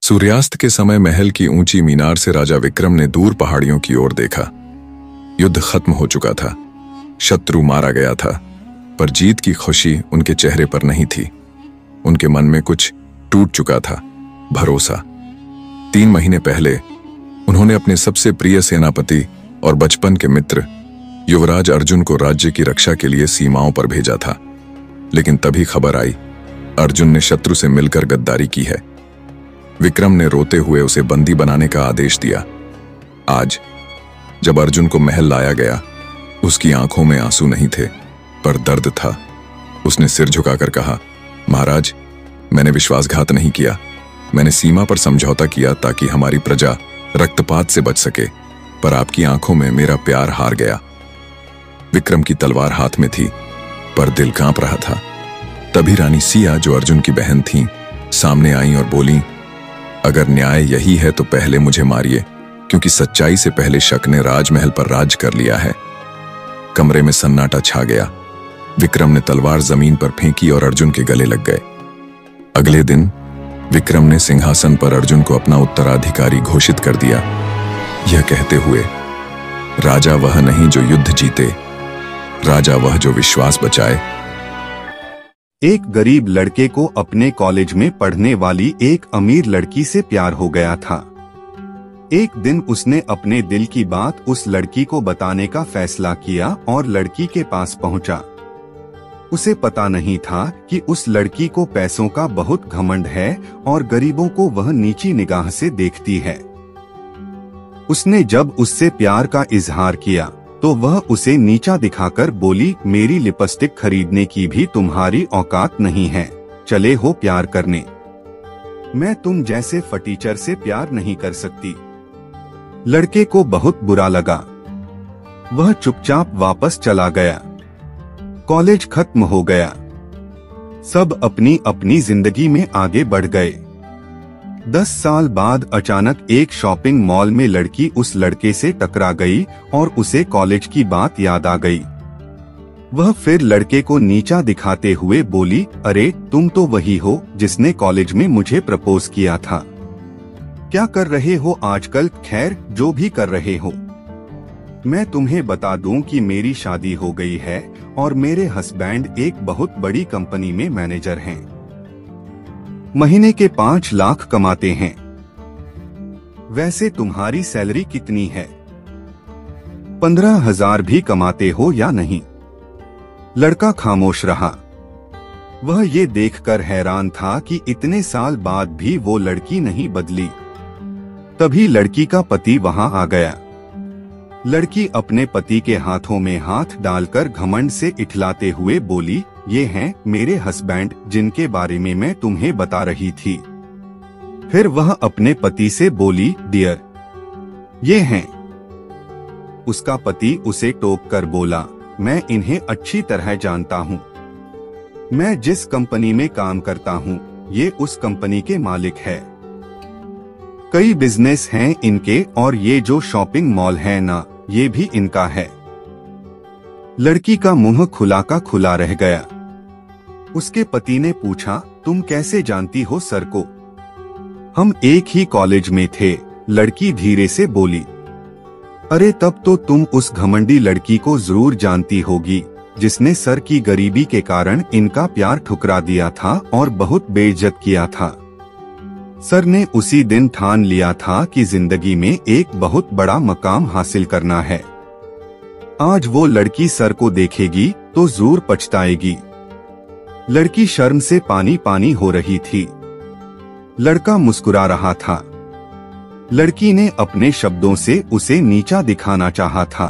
सूर्यास्त के समय महल की ऊंची मीनार से राजा विक्रम ने दूर पहाड़ियों की ओर देखा। युद्ध खत्म हो चुका था, शत्रु मारा गया था, पर जीत की खुशी उनके चेहरे पर नहीं थी। उनके मन में कुछ टूट चुका था, भरोसा। 3 महीने पहले उन्होंने अपने सबसे प्रिय सेनापति और बचपन के मित्र युवराज अर्जुन को राज्य की रक्षा के लिए सीमाओं पर भेजा था, लेकिन तभी खबर आई अर्जुन ने शत्रु से मिलकर गद्दारी की है। विक्रम ने रोते हुए उसे बंदी बनाने का आदेश दिया। आज जब अर्जुन को महल लाया गया, उसकी आंखों में आंसू नहीं थे, पर दर्द था। उसने सिर झुकाकर कहा, महाराज, मैंने विश्वासघात नहीं किया। मैंने सीमा पर समझौता किया ताकि हमारी प्रजा रक्तपात से बच सके, पर आपकी आंखों में मेरा प्यार हार गया। विक्रम की तलवार हाथ में थी, पर दिल कांप रहा था। तभी रानी सिया, जो अर्जुन की बहन थीं, सामने आईं और बोलीं, अगर न्याय यही है तो पहले मुझे मारिए, क्योंकि सच्चाई से पहले शक ने राजमहल पर राज कर लिया है। कमरे में सन्नाटा छा गया। विक्रम ने तलवार जमीन पर फेंकी और अर्जुन के गले लग गए। अगले दिन विक्रम ने सिंहासन पर अर्जुन को अपना उत्तराधिकारी घोषित कर दिया, यह कहते हुए, राजा वह नहीं जो युद्ध जीते, राजा वह जो विश्वास बचाए। एक गरीब लड़के को अपने कॉलेज में पढ़ने वाली एक अमीर लड़की से प्यार हो गया था। एक दिन उसने अपने दिल की बात उस लड़की को बताने का फैसला किया और लड़की के पास पहुंचा। उसे पता नहीं था कि उस लड़की को पैसों का बहुत घमंड है और गरीबों को वह नीची निगाह से देखती है। उसने जब उससे प्यार का इजहार किया तो वह उसे नीचा दिखाकर बोली, मेरी लिपस्टिक खरीदने की भी तुम्हारी औकात नहीं है, चले हो प्यार करने। मैं तुम जैसे फटीचर से प्यार नहीं कर सकती। लड़के को बहुत बुरा लगा। वह चुपचाप वापस चला गया। कॉलेज खत्म हो गया। सब अपनी अपनी जिंदगी में आगे बढ़ गए। 10 साल बाद अचानक एक शॉपिंग मॉल में लड़की उस लड़के से टकरा गई और उसे कॉलेज की बात याद आ गई। वह फिर लड़के को नीचा दिखाते हुए बोली, अरे तुम तो वही हो जिसने कॉलेज में मुझे प्रपोज किया था। क्या कर रहे हो आजकल? खैर, जो भी कर रहे हो। मैं तुम्हें बता दूं कि मेरी शादी हो गई है और मेरे हस्बैंड एक बहुत बड़ी कंपनी में मैनेजर हैं। महीने के 5 लाख कमाते हैं। वैसे तुम्हारी सैलरी कितनी है? 15,000 भी कमाते हो या नहीं? लड़का खामोश रहा। वह ये देखकर हैरान था कि इतने साल बाद भी वो लड़की नहीं बदली। तभी लड़की का पति वहां आ गया। लड़की अपने पति के हाथों में हाथ डालकर घमंड से इठलाते हुए बोली, ये हैं मेरे हस्बैंड जिनके बारे में मैं तुम्हें बता रही थी। फिर वह अपने पति से बोली, डियर, ये हैं। उसका पति उसे टोक कर बोला, मैं इन्हें अच्छी तरह जानता हूँ। मैं जिस कंपनी में काम करता हूँ, ये उस कंपनी के मालिक है। कई बिजनेस हैं इनके और ये जो शॉपिंग मॉल है ना, ये भी इनका है। लड़की का मुंह खुला का खुला रह गया। उसके पति ने पूछा, तुम कैसे जानती हो सर को? हम एक ही कॉलेज में थे, लड़की धीरे से बोली। अरे तब तो तुम उस घमंडी लड़की को जरूर जानती होगी जिसने सर की गरीबी के कारण इनका प्यार ठुकरा दिया था और बहुत बेइज्जत किया था। सर ने उसी दिन ठान लिया था कि जिंदगी में एक बहुत बड़ा मकाम हासिल करना है। आज वो लड़की सर को देखेगी तो जरूर पछताएगी। लड़की शर्म से पानी पानी हो रही थी। लड़का मुस्कुरा रहा था। लड़की ने अपने शब्दों से उसे नीचा दिखाना चाहा था,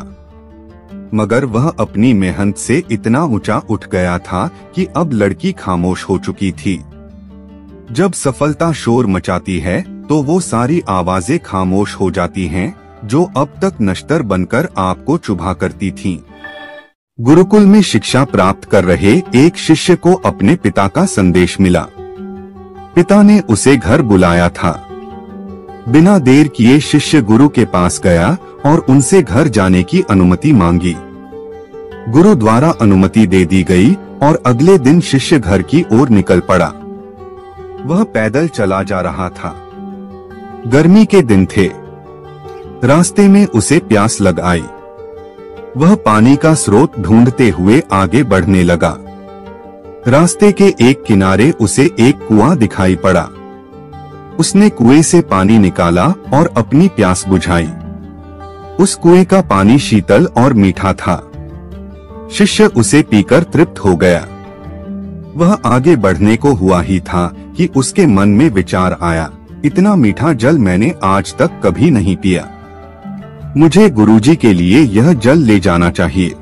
मगर वह अपनी मेहनत से इतना ऊंचा उठ गया था कि अब लड़की खामोश हो चुकी थी। जब सफलता शोर मचाती है तो वो सारी आवाजें खामोश हो जाती हैं जो अब तक नश्तर बनकर आपको चुभा करती थीं। गुरुकुल में शिक्षा प्राप्त कर रहे एक शिष्य को अपने पिता का संदेश मिला। पिता ने उसे घर बुलाया था। बिना देर किए शिष्य गुरु के पास गया और उनसे घर जाने की अनुमति मांगी। गुरु द्वारा अनुमति दे दी गई और अगले दिन शिष्य घर की ओर निकल पड़ा। वह पैदल चला जा रहा था। गर्मी के दिन थे। रास्ते में उसे प्यास लग आई। वह पानी का स्रोत ढूंढते हुए आगे बढ़ने लगा। रास्ते के एक किनारे उसे एक कुआं दिखाई पड़ा। उसने कुएं से पानी निकाला और अपनी प्यास बुझाई। उस कुएं का पानी शीतल और मीठा था। शिष्य उसे पीकर तृप्त हो गया। वह आगे बढ़ने को हुआ ही था कि उसके मन में विचार आया, इतना मीठा जल मैंने आज तक कभी नहीं पिया। मुझे गुरुजी के लिए यह जल ले जाना चाहिए।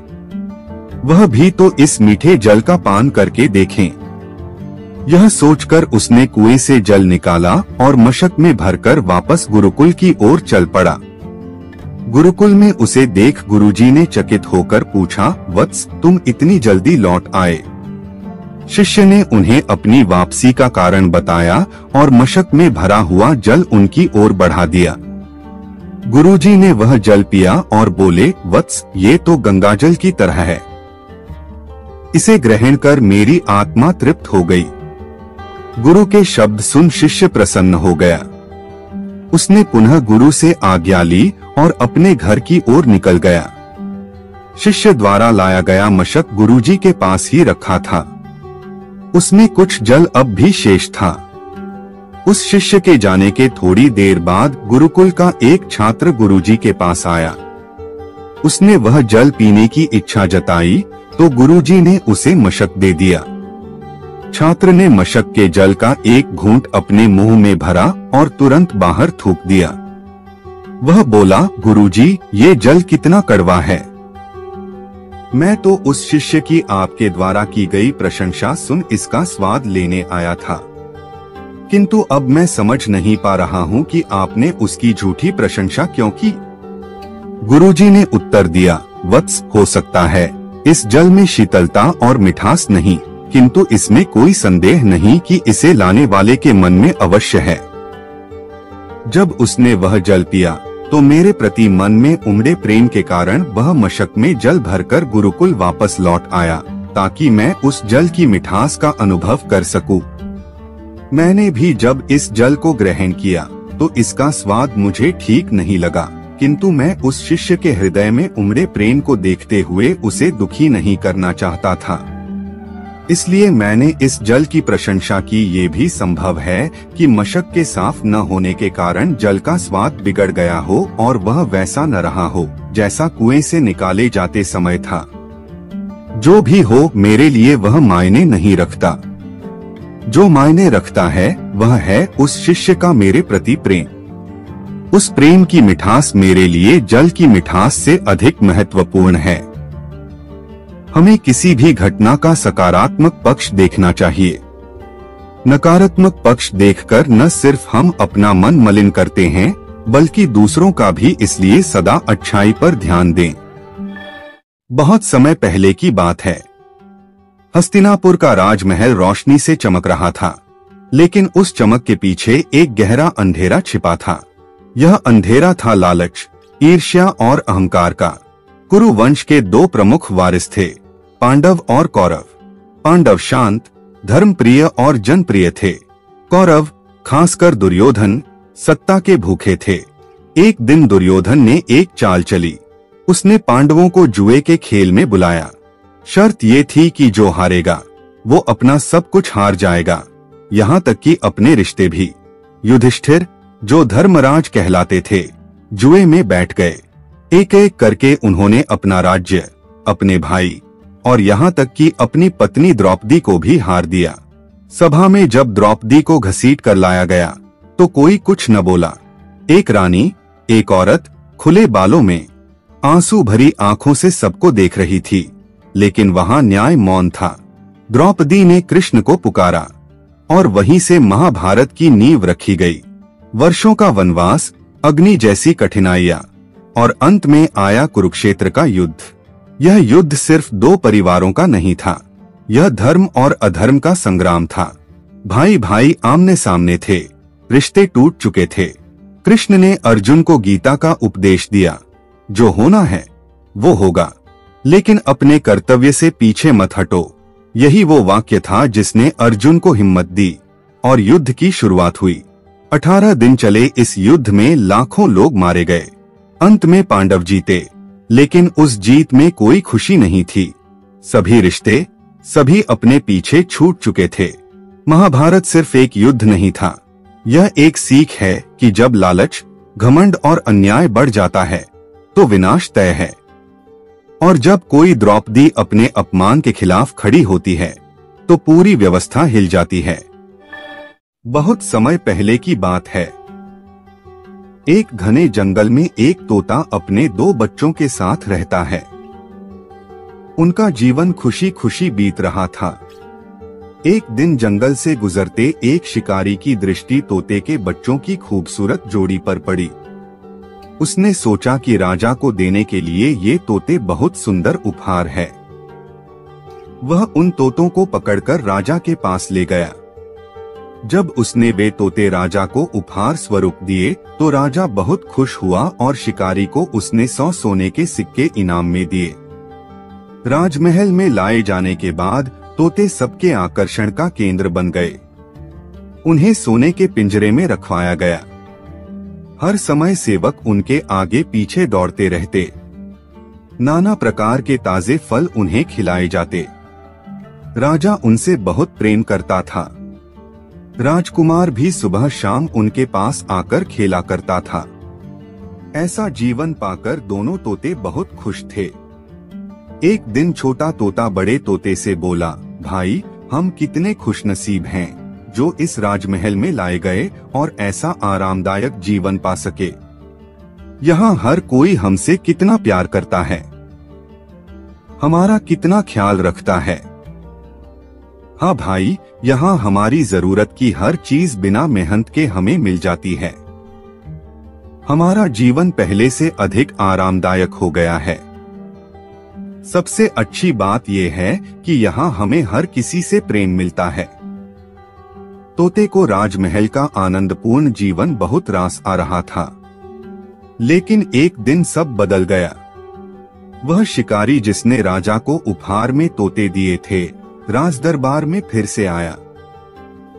वह भी तो इस मीठे जल का पान करके देखें। यह सोचकर उसने कुएं से जल निकाला और मशक में भरकर वापस गुरुकुल की ओर चल पड़ा। गुरुकुल में उसे देख गुरुजी ने चकित होकर पूछा, वत्स, तुम इतनी जल्दी लौट आए? शिष्य ने उन्हें अपनी वापसी का कारण बताया और मशक में भरा हुआ जल उनकी ओर बढ़ा दिया। गुरुजी ने वह जल पिया और बोले, वत्स, ये तो गंगाजल की तरह है। इसे ग्रहण कर मेरी आत्मा तृप्त हो गई। गुरु के शब्द सुन शिष्य प्रसन्न हो गया। उसने पुनः गुरु से आज्ञा ली और अपने घर की ओर निकल गया। शिष्य द्वारा लाया गया मशक गुरुजी के पास ही रखा था। उसमें कुछ जल अब भी शेष था। उस शिष्य के जाने के थोड़ी देर बाद गुरुकुल का एक छात्र गुरुजी के पास आया। उसने वह जल पीने की इच्छा जताई तो गुरुजी ने उसे मशक दे दिया। छात्र ने मशक के जल का एक घूंट अपने मुंह में भरा और तुरंत बाहर थूक दिया। वह बोला, गुरुजी, ये जल कितना कड़वा है। मैं तो उस शिष्य की आपके द्वारा की गई प्रशंसा सुन इसका स्वाद लेने आया था, किंतु अब मैं समझ नहीं पा रहा हूँ कि आपने उसकी झूठी प्रशंसा क्यों की। गुरुजी ने उत्तर दिया, वत्स, हो सकता है इस जल में शीतलता और मिठास नहीं, किंतु इसमें कोई संदेह नहीं कि इसे लाने वाले के मन में अवश्य है। जब उसने वह जल पिया तो मेरे प्रति मन में उमड़े प्रेम के कारण वह मशक में जल भरकर गुरुकुल वापस लौट आया, ताकि मैं उस जल की मिठास का अनुभव कर सकूं। मैंने भी जब इस जल को ग्रहण किया तो इसका स्वाद मुझे ठीक नहीं लगा, किंतु मैं उस शिष्य के हृदय में उमड़े प्रेम को देखते हुए उसे दुखी नहीं करना चाहता था। इसलिए मैंने इस जल की प्रशंसा की। ये भी संभव है कि मशक के साफ न होने के कारण जल का स्वाद बिगड़ गया हो और वह वैसा न रहा हो जैसा कुएं से निकाले जाते समय था। जो भी हो, मेरे लिए वह मायने नहीं रखता। जो मायने रखता है वह है उस शिष्य का मेरे प्रति प्रेम। उस प्रेम की मिठास मेरे लिए जल की मिठास से अधिक महत्वपूर्ण है। हमें किसी भी घटना का सकारात्मक पक्ष देखना चाहिए। नकारात्मक पक्ष देखकर न सिर्फ हम अपना मन मलिन करते हैं, बल्कि दूसरों का भी। इसलिए सदा अच्छाई पर ध्यान दें। बहुत समय पहले की बात है। हस्तिनापुर का राजमहल रोशनी से चमक रहा था, लेकिन उस चमक के पीछे एक गहरा अंधेरा छिपा था। यह अंधेरा था लालच, ईर्ष्या और अहंकार का। कुरु वंश के दो प्रमुख वारिस थे, पांडव और कौरव। पांडव शांत, धर्मप्रिय और जनप्रिय थे। कौरव, खासकर दुर्योधन, सत्ता के भूखे थे। एक दिन दुर्योधन ने एक चाल चली। उसने पांडवों को जुए के खेल में बुलाया। शर्त ये थी कि जो हारेगा वो अपना सब कुछ हार जाएगा, यहाँ तक कि अपने रिश्ते भी। युधिष्ठिर, जो धर्मराज कहलाते थे, जुए में बैठ गए। एक एक करके उन्होंने अपना राज्य, अपने भाई और यहाँ तक कि अपनी पत्नी द्रौपदी को भी हार दिया। सभा में जब द्रौपदी को घसीट कर लाया गया तो कोई कुछ न बोला। एक रानी, एक औरत, खुले बालों में, आंसू भरी आंखों से सबको देख रही थी, लेकिन वहां न्याय मौन था। द्रौपदी ने कृष्ण को पुकारा और वहीं से महाभारत की नींव रखी गई। वर्षों का वनवास, अग्नि जैसी कठिनाइयां और अंत में आया कुरुक्षेत्र का युद्ध। यह युद्ध सिर्फ दो परिवारों का नहीं था, यह धर्म और अधर्म का संग्राम था। भाई भाई आमने सामने थे, रिश्ते टूट चुके थे। कृष्ण ने अर्जुन को गीता का उपदेश दिया, जो होना है वो होगा, लेकिन अपने कर्तव्य से पीछे मत हटो। यही वो वाक्य था जिसने अर्जुन को हिम्मत दी और युद्ध की शुरुआत हुई। 18 दिन चले इस युद्ध में लाखों लोग मारे गए। अंत में पांडव जीते, लेकिन उस जीत में कोई खुशी नहीं थी। सभी रिश्ते, सभी अपने पीछे छूट चुके थे। महाभारत सिर्फ एक युद्ध नहीं था, यह एक सीख है कि जब लालच, घमंड और अन्याय बढ़ जाता है तो विनाश तय है। और जब कोई द्रौपदी अपने अपमान के खिलाफ खड़ी होती है तो पूरी व्यवस्था हिल जाती है। बहुत समय पहले की बात है। एक घने जंगल में एक तोता अपने 2 बच्चों के साथ रहता है। उनका जीवन खुशी खुशी बीत रहा था। एक दिन जंगल से गुजरते एक शिकारी की दृष्टि तोते के बच्चों की खूबसूरत जोड़ी पर पड़ी। उसने सोचा कि राजा को देने के लिए ये तोते बहुत सुंदर उपहार है। वह उन तोतों को पकड़कर राजा के पास ले गया। जब उसने वे तोते राजा को उपहार स्वरूप दिए तो राजा बहुत खुश हुआ और शिकारी को उसने 100 सोने के सिक्के इनाम में दिए। राजमहल में लाए जाने के बाद तोते सबके आकर्षण का केंद्र बन गए। उन्हें सोने के पिंजरे में रखवाया गया। हर समय सेवक उनके आगे पीछे दौड़ते रहते। नाना प्रकार के ताजे फल उन्हें खिलाए जाते। राजा उनसे बहुत प्रेम करता था। राजकुमार भी सुबह शाम उनके पास आकर खेला करता था। ऐसा जीवन पाकर दोनों तोते बहुत खुश थे। एक दिन छोटा तोता बड़े तोते से बोला, भाई, हम कितने खुशनसीब हैं जो इस राजमहल में लाए गए और ऐसा आरामदायक जीवन पा सके। यहाँ हर कोई हमसे कितना प्यार करता है, हमारा कितना ख्याल रखता है। हाँ भाई, यहाँ हमारी जरूरत की हर चीज बिना मेहनत के हमें मिल जाती है। हमारा जीवन पहले से अधिक आरामदायक हो गया है। सबसे अच्छी बात यह है कि यहाँ हमें हर किसी से प्रेम मिलता है। तोते को राजमहल का आनंदपूर्ण जीवन बहुत रास आ रहा था, लेकिन एक दिन सब बदल गया। वह शिकारी जिसने राजा को उपहार में तोते दिए थे, राज दरबार में फिर से आया।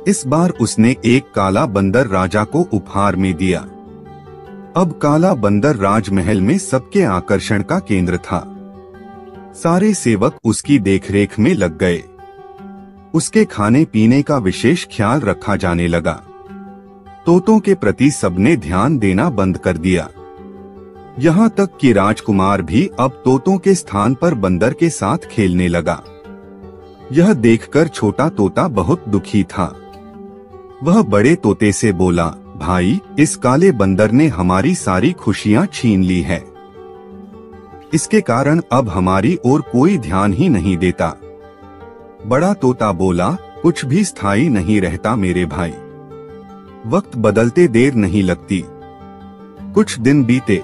इस बार उसने एक काला बंदर राजा को उपहार में दिया। अब काला बंदर राजमहल में सबके आकर्षण का केंद्र था। सारे सेवक उसकी देखरेख में लग गए। उसके खाने पीने का विशेष ख्याल रखा जाने लगा। तोतों के प्रति सबने ध्यान देना बंद कर दिया। यहाँ तक कि राजकुमार भी अब तोतों के स्थान पर बंदर के साथ खेलने लगा। यह देखकर छोटा तोता बहुत दुखी था। वह बड़े तोते से बोला, भाई, इस काले बंदर ने हमारी सारी खुशियां छीन ली है। इसके कारण अब हमारी ओर कोई ध्यान ही नहीं देता। बड़ा तोता बोला, कुछ भी स्थायी नहीं रहता मेरे भाई। वक्त बदलते देर नहीं लगती। कुछ दिन बीते।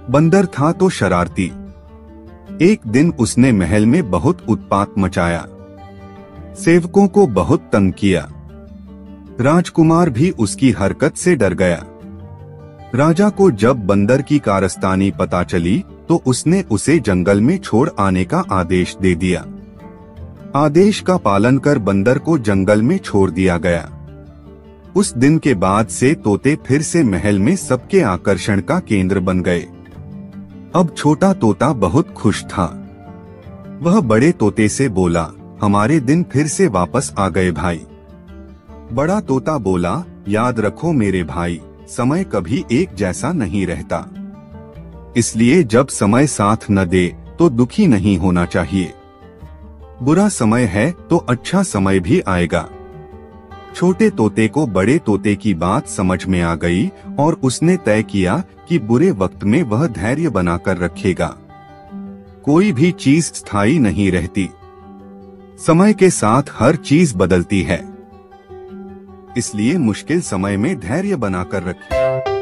बंदर था तो शरारती। एक दिन उसने महल में बहुत उत्पात मचाया। सेवकों को बहुत तंग किया। राजकुमार भी उसकी हरकत से डर गया। राजा को जब बंदर की कारस्तानी पता चली तो उसने उसे जंगल में छोड़ आने का आदेश दे दिया। आदेश का पालन कर बंदर को जंगल में छोड़ दिया गया। उस दिन के बाद से तोते फिर से महल में सबके आकर्षण का केंद्र बन गए। अब छोटा तोता बहुत खुश था। वह बड़े तोते से बोला, हमारे दिन फिर से वापस आ गए भाई। बड़ा तोता बोला, याद रखो मेरे भाई, समय कभी एक जैसा नहीं रहता। इसलिए जब समय साथ न दे तो दुखी नहीं होना चाहिए। बुरा समय है तो अच्छा समय भी आएगा। छोटे तोते को बड़े तोते की बात समझ में आ गई और उसने तय किया कि बुरे वक्त में वह धैर्य बनाकर रखेगा। कोई भी चीज स्थायी नहीं रहती। समय के साथ हर चीज बदलती है। इसलिए मुश्किल समय में धैर्य बनाकर रखें।